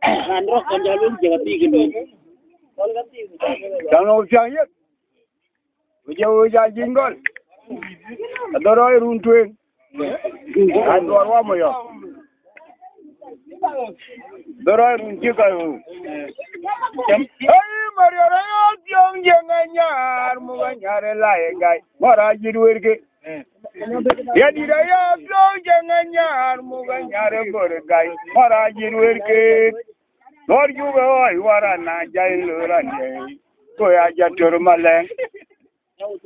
Kan roh kan jalur jangan tinggi. Jangan ujian ya. Ujian jinggol. Adoroi runtuin. Ador wa mo yo. Doroi runti kayo. Ay Mario rayo tiang jangan nyar mo nyar lai gai. Mara jiruir ke. Ya di raya tiang jangan nyar mo nyar bor gai. Mara jiruir ke. Lor juga oi warana jail lurane. Ko ya jatur maleng.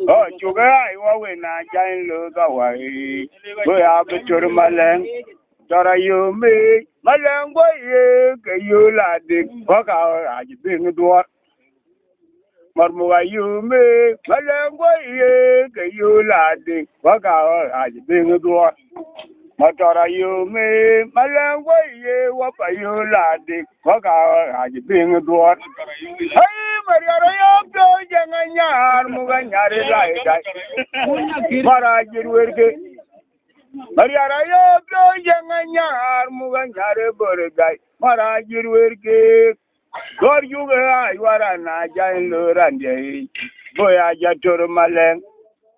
Oh juga ai wawe na jail lu gawai. Ko ya betur maleng. Tara yume maleng boye ke yulade. Ko ka aji bing duar. Marmuga yume maleng boye ke yulade. Ko ka aji bing duar. Matara yume maleng boye wapa yulade. Ko ka aji bing duar. Hey Maria rayo jangan nyar muga nyari lai dai. Mara jirwerke. Maria rayo jangan nyar muga nyari borgai. Mara jirwerke. Gor juga ai warana jain lurande. Boya jatur maleng.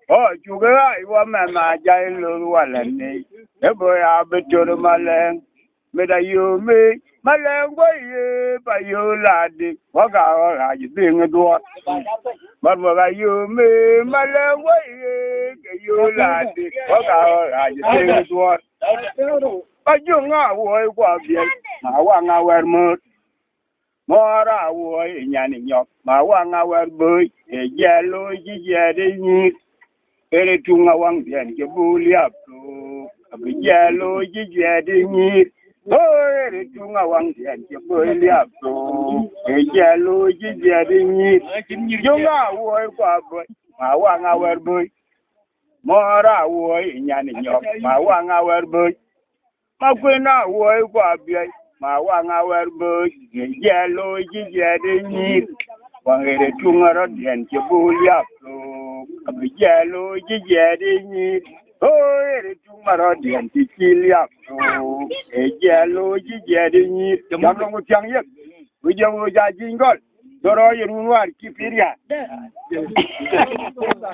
Oh juga ai wa mama jain lur walane. Boya betur maleng. Meda yume maleng boye pa yulade. Waka ora jibing duar. Marmoga yume maleng boye ke yulade. Waka ora jibing duar. Ajunga woi kwa bien. Mawanga wermut. Mora woi nyani nyok. Mawanga werboy. E jelo jijede nyik. Ere tunga wang bien ke buliap. Abi jelo jijede nyik. Oh, tunga wang dian ke beliap tu. Ejalo jadi ni. Junga woi kwa boy. Mawang awer boy. Mora woi nyani nyok. Mawang awer boy. Makwena woi kwa biai. Mawang awer boy. Ejalo jadi ni. Wangere tunga rodian ke beliap tu. Abi jalo jadi ni. Oh, cuma rodian kiliap tu. Ejalo jadi ni. Jangan ngucang ya. Ujung ujung jinggol. Doroi runuar kipiria.